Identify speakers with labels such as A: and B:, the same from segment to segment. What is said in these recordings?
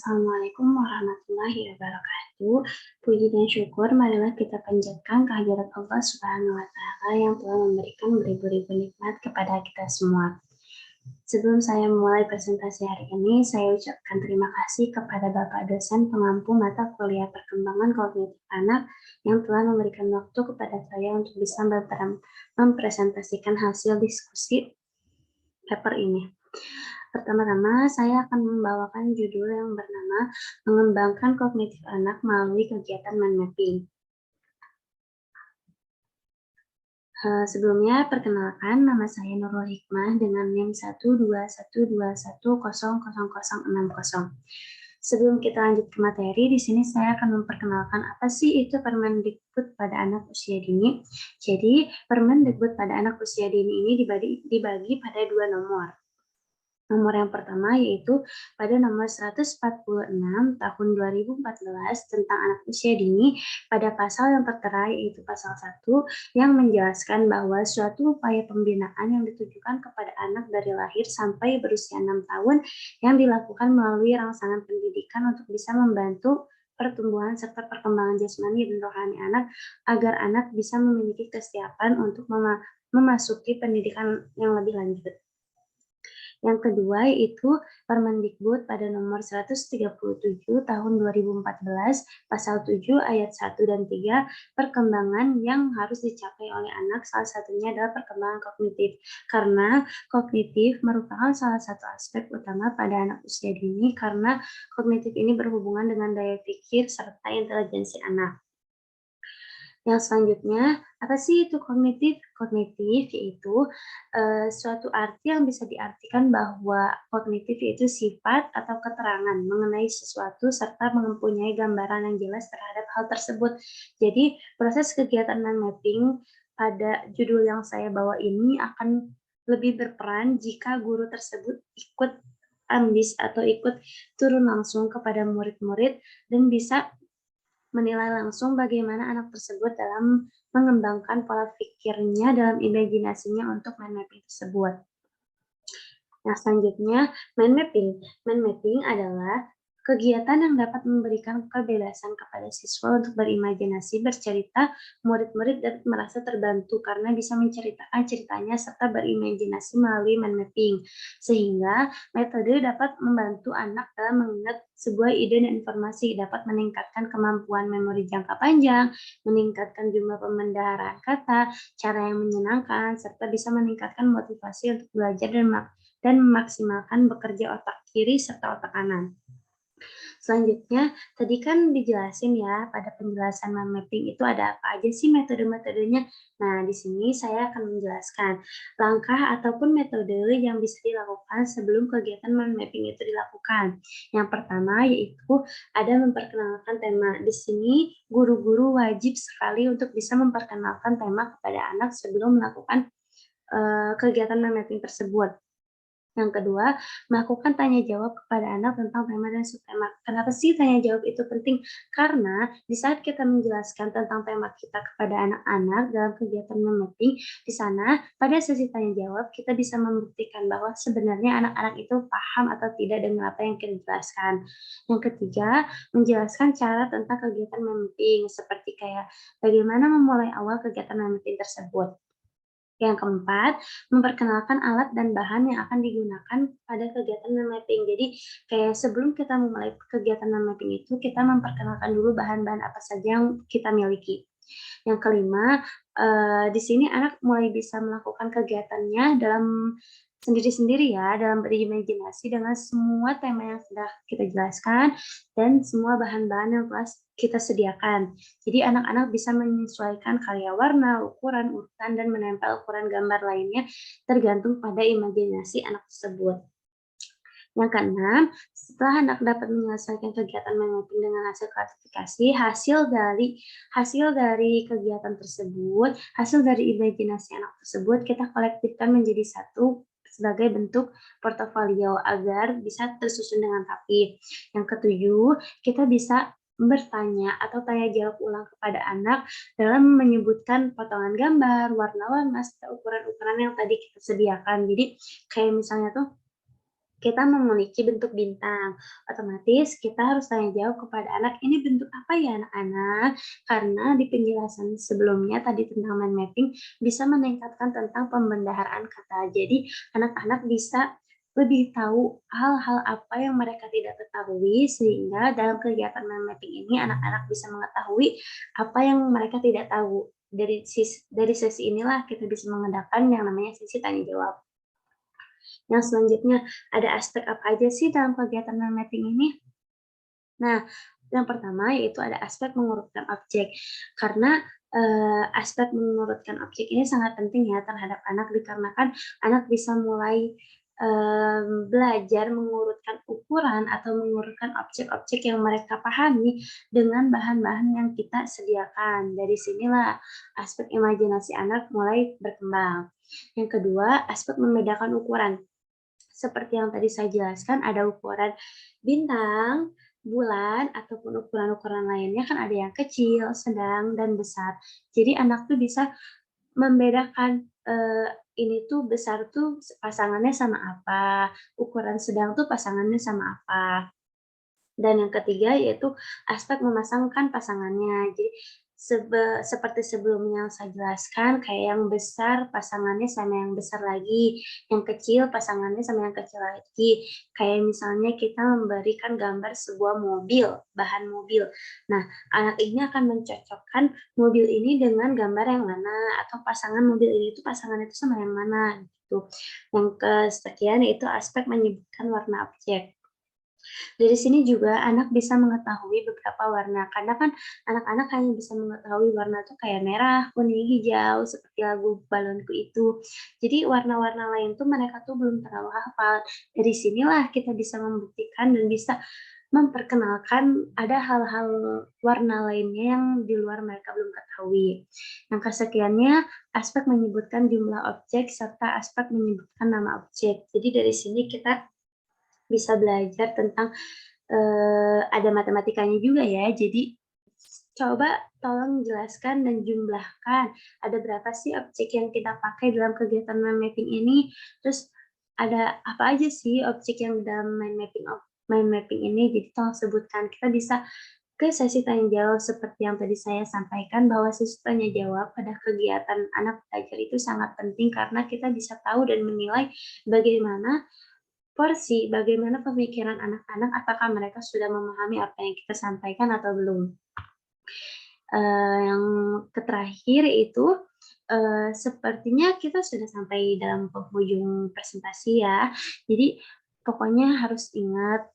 A: Assalamualaikum warahmatullahi wabarakatuh. Puji dan syukur marilah kita panjatkan kehadirat Allah Subhanahu wa Ta'ala yang telah memberikan beribu-ribu nikmat kepada kita semua. Sebelum saya mulai presentasi hari ini, saya ucapkan terima kasih kepada Bapak dosen pengampu mata kuliah perkembangan kognitif anak yang telah memberikan waktu kepada saya untuk bisa mempresentasikan hasil diskusi paper ini. Pertama-tama, saya akan membawakan judul yang bernama Mengembangkan Kognitif Anak Melalui Kegiatan Mind Mapping. Sebelumnya, perkenalkan nama saya Nurul Hikmah dengan NIM 12121000060. Sebelum kita lanjut ke materi, di sini saya akan memperkenalkan apa sih itu Permendikbud pada anak usia dini. Jadi, Permendikbud pada anak usia dini ini dibagi pada dua nomor. Nomor yang pertama yaitu pada nomor 146 tahun 2014 tentang anak usia dini pada pasal yang tertera yaitu pasal 1 yang menjelaskan bahwa suatu upaya pembinaan yang ditujukan kepada anak dari lahir sampai berusia 6 tahun yang dilakukan melalui rangsangan pendidikan untuk bisa membantu pertumbuhan serta perkembangan jasmani dan rohani anak agar anak bisa memiliki kesiapan untuk memasuki pendidikan yang lebih lanjut. Yang kedua yaitu Permendikbud pada nomor 137 tahun 2014 pasal 7 ayat 1 dan 3 perkembangan yang harus dicapai oleh anak salah satunya adalah perkembangan kognitif karena kognitif merupakan salah satu aspek utama pada anak usia dini karena kognitif ini berhubungan dengan daya pikir serta intelijensi anak. Yang selanjutnya, apa sih itu kognitif? Kognitif yaitu suatu arti yang bisa diartikan bahwa kognitif yaitu sifat atau keterangan mengenai sesuatu serta mempunyai gambaran yang jelas terhadap hal tersebut. Jadi, proses kegiatan mind mapping pada judul yang saya bawa ini akan lebih berperan jika guru tersebut ikut ambis atau ikut turun langsung kepada murid-murid dan bisa menilai langsung bagaimana anak tersebut dalam mengembangkan pola pikirnya dalam imajinasinya untuk mind mapping tersebut. Nah, selanjutnya, mind mapping. Mind mapping adalah kegiatan yang dapat memberikan kebebasan kepada siswa untuk berimajinasi, bercerita, murid-murid dapat merasa terbantu karena bisa menceritakan ceritanya serta berimajinasi melalui mind mapping. Sehingga metode dapat membantu anak dalam mengingat sebuah ide dan informasi, dapat meningkatkan kemampuan memori jangka panjang, meningkatkan jumlah pembendaharaan kata, cara yang menyenangkan, serta bisa meningkatkan motivasi untuk belajar dan memaksimalkan bekerja otak kiri serta otak kanan. Selanjutnya, tadi kan dijelasin ya pada penjelasan mind mapping itu ada apa aja sih metode-metodenya. Nah, di sini saya akan menjelaskan langkah ataupun metode yang bisa dilakukan sebelum kegiatan mind mapping itu dilakukan. Yang pertama yaitu ada memperkenalkan tema. Di sini guru-guru wajib sekali untuk bisa memperkenalkan tema kepada anak sebelum melakukan kegiatan mind mapping tersebut. Yang kedua, melakukan tanya jawab kepada anak tentang tema dan subtema. Kenapa sih tanya jawab itu penting? Karena di saat kita menjelaskan tentang tema kita kepada anak-anak dalam kegiatan mapping, di sana pada sesi tanya jawab kita bisa membuktikan bahwa sebenarnya anak-anak itu paham atau tidak dengan apa yang kita jelaskan. Yang ketiga, menjelaskan cara tentang kegiatan mapping seperti kayak bagaimana memulai awal kegiatan mapping tersebut. Yang keempat, memperkenalkan alat dan bahan yang akan digunakan pada kegiatan mind mapping. Jadi, kayak sebelum kita memulai kegiatan mind mapping itu, kita memperkenalkan dulu bahan-bahan apa saja yang kita miliki. Yang kelima, di sini anak mulai bisa melakukan kegiatannya dalam sendiri-sendiri ya, dalam berimajinasi dengan semua tema yang sudah kita jelaskan dan semua bahan-bahan yang telah kita sediakan. Jadi anak-anak bisa menyesuaikan karya warna, ukuran, urutan, dan menempel ukuran gambar lainnya tergantung pada imajinasi anak tersebut. Yang keenam, setelah anak dapat menyelesaikan kegiatan mind mapping dengan hasil klasifikasi, hasil dari kegiatan tersebut, hasil dari imajinasi anak tersebut kita kolektifkan menjadi satu sebagai bentuk portofolio agar bisa tersusun dengan rapi. Yang ketujuh, kita bisa bertanya atau tanya jawab ulang kepada anak dalam menyebutkan potongan gambar, warna-warna, serta ukuran-ukuran yang tadi kita sediakan. Jadi kayak misalnya tuh kita memiliki bentuk bintang. Otomatis kita harus tanya jawab kepada anak, ini bentuk apa ya anak-anak? Karena di penjelasan sebelumnya tadi tentang mind mapping bisa meningkatkan tentang pembendaharaan kata. Jadi anak-anak bisa lebih tahu hal-hal apa yang mereka tidak ketahui, sehingga dalam kegiatan mind mapping ini anak-anak bisa mengetahui apa yang mereka tidak tahu. Dari sesi inilah kita bisa mengadakan yang namanya sesi tanya jawab. Yang selanjutnya, ada aspek apa aja sih dalam kegiatan mind mapping ini? Nah, yang pertama yaitu ada aspek mengurutkan objek. Karena aspek mengurutkan objek ini sangat penting ya terhadap anak, dikarenakan anak bisa mulai belajar mengurutkan ukuran atau mengurutkan objek-objek yang mereka pahami dengan bahan-bahan yang kita sediakan. Dari sinilah aspek imajinasi anak mulai berkembang. Yang kedua, aspek membedakan ukuran. Seperti yang tadi saya jelaskan, ada ukuran bintang, bulan, ataupun ukuran-ukuran lainnya kan ada yang kecil, sedang, dan besar. Jadi anak tuh bisa membedakan, ini tuh besar tuh pasangannya sama apa, ukuran sedang tuh pasangannya sama apa. Dan yang ketiga yaitu aspek memasangkan pasangannya. Jadi seperti sebelumnya yang saya jelaskan, kayak yang besar pasangannya sama yang besar lagi, yang kecil pasangannya sama yang kecil lagi. Kayak misalnya kita memberikan gambar sebuah mobil, bahan mobil. Nah, anak ini akan mencocokkan mobil ini dengan gambar yang mana, atau pasangan mobil ini tuh pasangan itu sama yang mana gitu. Yang kesekian yaitu aspek menyebutkan warna objek. Dari sini juga anak bisa mengetahui beberapa warna, karena kan anak-anak hanya bisa mengetahui warna tuh kayak merah, kuning, hijau, seperti lagu Balonku itu. Jadi warna-warna lain tuh mereka tuh belum terlalu hafal. Dari sinilah kita bisa membuktikan dan bisa memperkenalkan ada hal-hal warna lainnya yang di luar mereka belum ketahui. Yang kesekiannya, aspek menyebutkan jumlah objek serta aspek menyebutkan nama objek. Jadi dari sini kita bisa belajar tentang, ada matematikanya juga ya. Jadi, coba tolong jelaskan dan jumlahkan, ada berapa sih objek yang kita pakai dalam kegiatan mind mapping ini, terus ada apa aja sih objek yang dalam mind mapping ini, jadi tolong sebutkan. Kita bisa ke sesi tanya jawab seperti yang tadi saya sampaikan, bahwa sesi tanya jawab pada kegiatan anak belajar itu sangat penting karena kita bisa tahu dan menilai bagaimana bagaimana pemikiran anak-anak, apakah mereka sudah memahami apa yang kita sampaikan atau belum. Yang terakhir itu, sepertinya kita sudah sampai dalam penghujung presentasi ya. Jadi pokoknya harus ingat,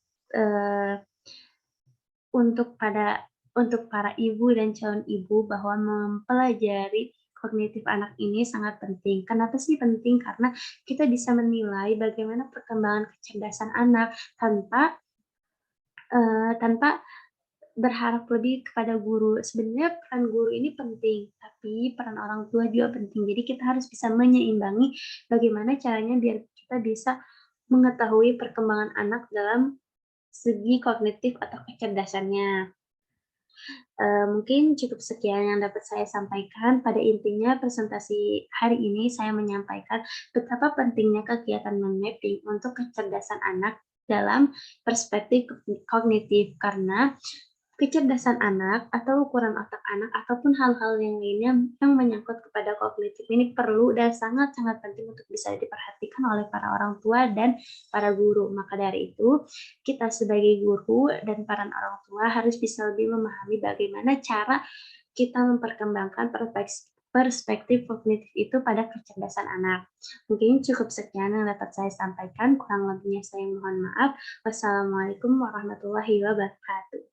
A: untuk para ibu dan calon ibu bahwa mempelajari kognitif anak ini sangat penting. Kenapa sih penting? Karena kita bisa menilai bagaimana perkembangan kecerdasan anak tanpa berharap lebih kepada guru. Sebenarnya peran guru ini penting, tapi peran orang tua juga penting. Jadi kita harus bisa menyeimbangi bagaimana caranya biar kita bisa mengetahui perkembangan anak dalam segi kognitif atau kecerdasannya. Mungkin cukup sekian yang dapat saya sampaikan. Pada intinya presentasi hari ini saya menyampaikan betapa pentingnya kegiatan mind mapping untuk kecerdasan anak dalam perspektif kognitif, karena kecerdasan anak atau ukuran otak anak ataupun hal-hal yang lainnya yang menyangkut kepada kognitif ini perlu dan sangat-sangat penting untuk bisa diperhatikan oleh para orang tua dan para guru. Maka dari itu, kita sebagai guru dan para orang tua harus bisa lebih memahami bagaimana cara kita memperkembangkan perspektif kognitif itu pada kecerdasan anak. Mungkin cukup sekian yang dapat saya sampaikan, kurang lebihnya saya mohon maaf. Wassalamualaikum warahmatullahi wabarakatuh.